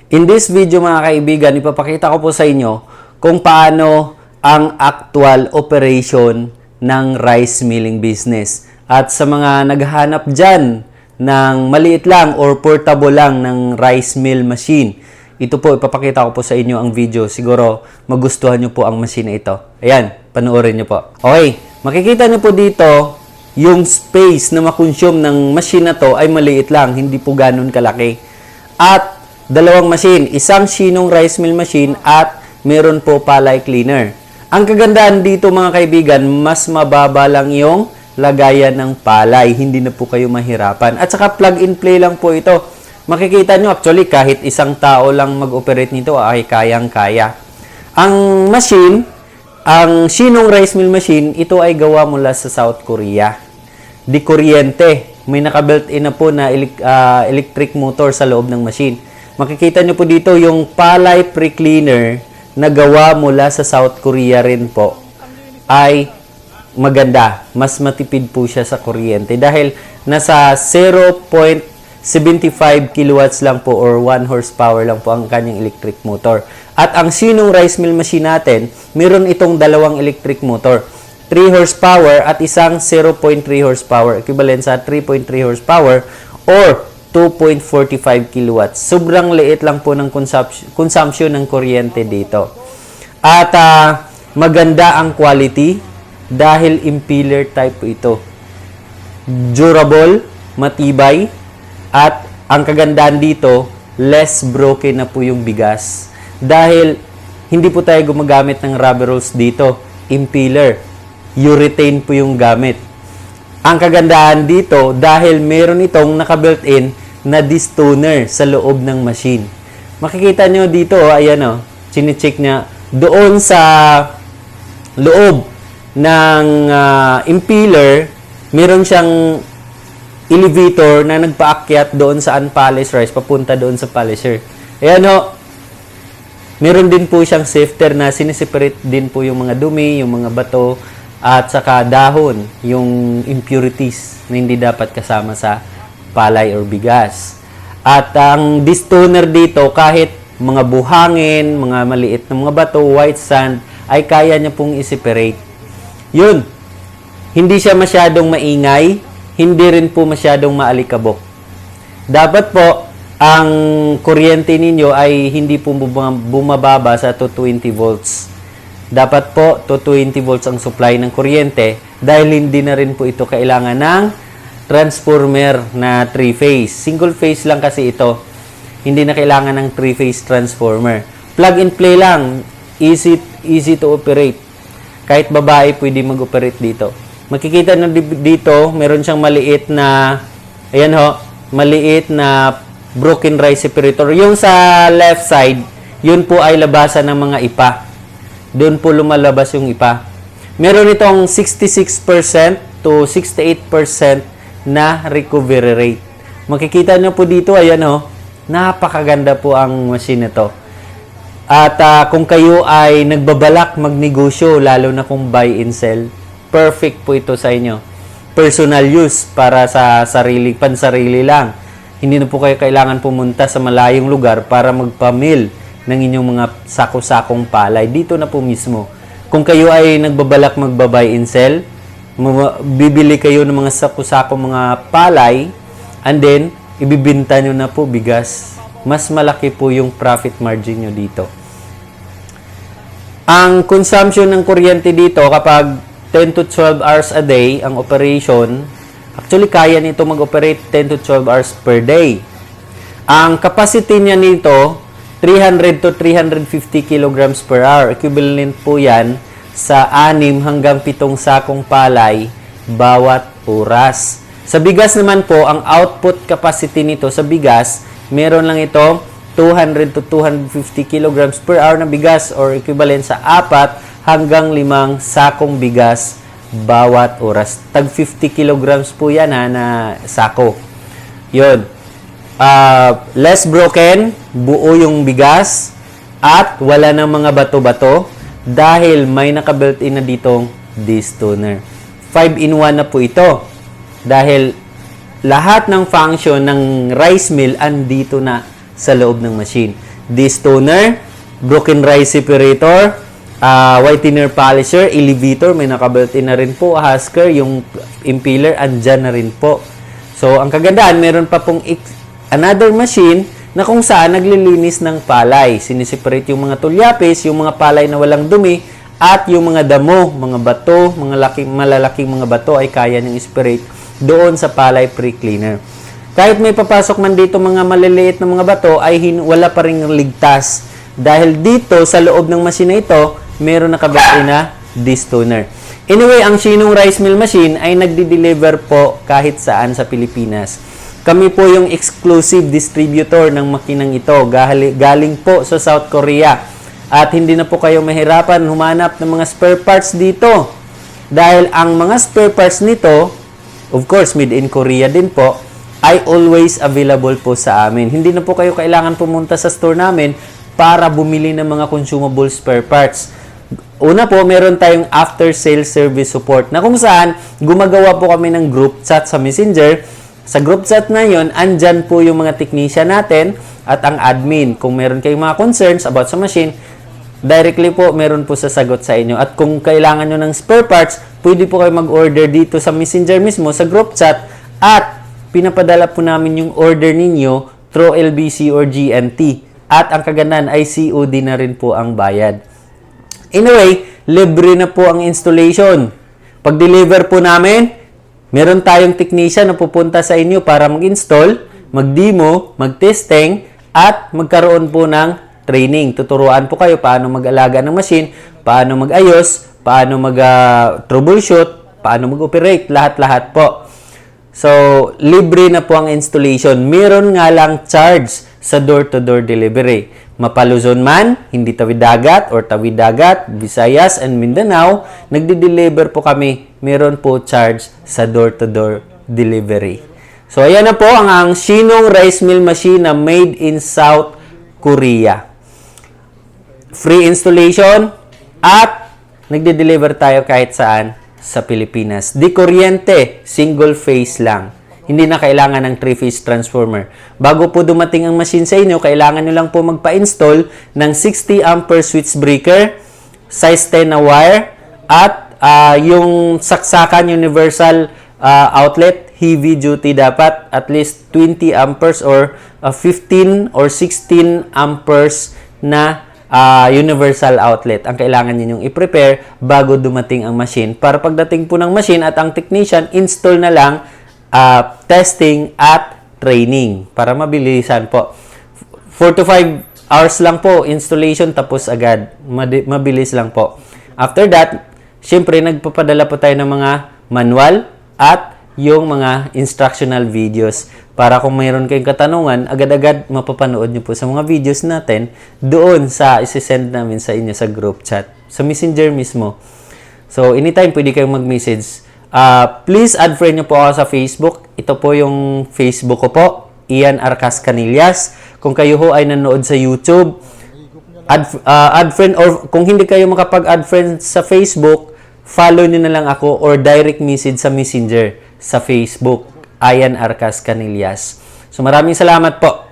In this video mga kaibigan, ipapakita ko po sa inyo kung paano ang actual operation ng rice milling business. At sa mga naghahanap dyan ng maliit lang or portable lang ng rice mill machine, ito po, ipapakita ko po sa inyo ang video. Siguro magustuhan nyo po ang machine na ito. Ayan, panoorin nyo po. Okay, makikita nyo po dito yung space na makonsume ng machine na to ay maliit lang, hindi po ganun kalaki. At dalawang machine, isang Shinong rice mill machine at meron po palay cleaner. Ang kagandahan dito mga kaibigan, mas mababa lang yung lagayan ng palay. Hindi na po kayo mahirapan. At saka plug and play lang po ito. Makikita nyo actually kahit isang tao lang mag-operate nito ay kayang-kaya. Ang machine, ang Shinong rice mill machine, ito ay gawa mula sa South Korea. Di kuryente. May naka-built-in na po na electric motor sa loob ng machine. Makikita nyo po dito yung palay pre-cleaner na gawa mula sa South Korea rin po ay maganda. Mas matipid po siya sa kuryente dahil nasa 0.75 kilowatts lang po or 1 horsepower lang po ang kanyang electric motor. At ang Shinong rice mill machine natin, meron itong dalawang electric motor. 3 horsepower at isang 0.3 horsepower. Equivalent sa 3.3 horsepower or 2.45 kilowatts. Sobrang liit lang po ng consumption ng kuryente dito. At maganda ang quality dahil impeller type po ito. Durable, matibay, at ang kagandahan dito, less broken na po yung bigas. Dahil hindi po tayo gumagamit ng rubber rolls dito. Impeller, urethane po yung gamit. Ang kagandahan dito, dahil meron itong naka-built-in na distoner sa loob ng machine. Makikita nyo dito, ayan o, chine-check niya, doon sa loob ng impeller, meron siyang elevator na nagpaakyat doon sa unpolished rice, papunta doon sa polisher. Ayan o, meron din po siyang sifter na sineseparate din po yung mga dumi, yung mga bato, at saka dahon, yung impurities na hindi dapat kasama sa palay or bigas. At ang distoner dito, kahit mga buhangin, mga maliit na mga bato, white sand, ay kaya niya pong i-separate. Yun, hindi siya masyadong maingay, hindi rin po masyadong maalikabok. Dapat po, ang kuryente ninyo ay hindi po bumababa sa 220 volts. Dapat po, 220 volts ang supply ng kuryente dahil hindi na rin po ito kailangan ng transformer na 3-phase. Single phase lang kasi ito. Hindi na kailangan ng 3-phase transformer. Plug and play lang. Easy to operate. Kahit babae pwede mag-operate dito. Makikita na dito, meron siyang maliit na, ayan ho, maliit na broken rice separator. Yung sa left side, yun po ay labasan ng mga ipa. Doon po lumalabas yung ipa. Meron itong 66% to 68% na recovery rate. Makikita nyo po dito, ayan o, napakaganda po ang machine na to. At kung kayo ay nagbabalak magnegosyo, lalo na kung buy and sell, perfect po ito sa inyo. Personal use para sa pansarili lang. Hindi na po kayo kailangan pumunta sa malayong lugar para magpamil ng inyong mga sako-sakong palay. Dito na po mismo. Kung kayo ay nagbabalak magbabay and sell, bibili kayo ng mga sako-sakong mga palay, and then, ibibinta nyo na po bigas. Mas malaki po yung profit margin nyo dito. Ang consumption ng kuryente dito, kapag 10 to 12 hours a day, ang operation, actually, kaya nito mag-operate 10 to 12 hours per day. Ang capacity niya nito, 300 to 350 kilograms per hour. Equivalent po yan sa 6 hanggang 7 sakong palay bawat oras. Sa bigas naman po, ang output capacity nito sa bigas, meron lang ito 200 to 250 kilograms per hour na bigas or equivalent sa 4 hanggang 5 sakong bigas bawat oras. Tag 50 kilograms po yan na sako. Yun. Less broken, buo yung bigas, at wala ng mga bato-bato dahil may naka-built-in na ditong distoner. 5-in-1 na po ito dahil lahat ng function ng rice mill andito na sa loob ng machine. destoner, broken rice separator, whitener polisher, elevator, may nakabuilt-in na rin po, husker, yung impeller, andyan na rin po. So, ang kagandahan, meron pa pong another machine na kung saan naglilinis ng palay. Siniseparate yung mga tulyapis, yung mga palay na walang dumi, at yung mga damo, mga bato, malalaking mga bato ay kaya niyang separate doon sa palay pre-cleaner. Kahit may papasok man dito mga maliliit na mga bato, ay wala pa rin ligtas. Dahil dito, sa loob ng machine na ito, meron nakabuilt-in na destoner. Anyway, ang Shinong Rice Mill Machine ay nagdi-deliver po kahit saan sa Pilipinas. Kami po yung exclusive distributor ng makinang ito. Galing po sa South Korea. At hindi na po kayo mahirapan humanap ng mga spare parts dito. Dahil ang mga spare parts nito, of course, made in Korea din po, ay always available po sa amin. Hindi na po kayo kailangan pumunta sa store namin para bumili ng mga consumable spare parts. Una po, meron tayong after-sale service support na kung saan gumagawa po kami ng group chat sa Messenger. Sa group chat na yon, andyan po yung mga technician natin at ang admin. Kung meron kayong mga concerns about sa machine, directly po meron po sasagot sa inyo. At kung kailangan nyo ng spare parts, pwede po kayo mag-order dito sa Messenger mismo, sa group chat, at pinapadala po namin yung order ninyo through LBC or GNT. At ang kagandahan ay COD na rin po ang bayad. Anyway, libre na po ang installation. Pag-deliver po namin, meron tayong technician na pupunta sa inyo para mag-install, mag-demo, mag-testing, at magkaroon po ng training. Tuturuan po kayo paano mag-alaga ng machine, paano mag-ayos, paano mag-troubleshoot, paano mag-operate, lahat-lahat po. So, libre na po ang installation. Meron nga lang charge sa door-to-door delivery. Mapaluzon man, hindi tawid dagat or tawid dagat, Visayas and Mindanao, nagdi-deliver po kami. Meron po charge sa door-to-door delivery. So, ayan na po ang Shinong Rice Mill Machine na made in South Korea. Free installation at nagdi-deliver tayo kahit saan sa Pilipinas. Di kuryente, single phase lang. Hindi na kailangan ng 3-phase transformer. Bago po dumating ang machine sa inyo, kailangan nyo lang po magpa-install ng 60 ampere switch breaker, size 10 na wire, at yung saksakan universal outlet, heavy duty dapat, at least 20 amperes or 15 or 16 amperes na universal outlet. Ang kailangan ninyong i-prepare bago dumating ang machine. Para pagdating po ng machine at ang technician, install na lang testing at training para mabilisan po. 4 to 5 hours lang po installation, tapos agad. Mabilis lang po. After that, syempre nagpapadala po tayo ng mga manual at yung mga instructional videos para kung mayroon kayong katanungan, agad-agad mapapanood nyo po sa mga videos natin doon sa isi-send namin sa inyo sa group chat, sa Messenger mismo. So, anytime pwede kayong mag-message. Please add friend nyo po ako sa Facebook. Ito po yung Facebook ko po, Ian Arcas Canillas. Kung kayo ho ay nanood sa YouTube, add friend, or kung hindi kayo makapag-add friend sa Facebook, follow nyo na lang ako or direct message sa Messenger sa Facebook, Ian Arcas Canillas. So maraming salamat po.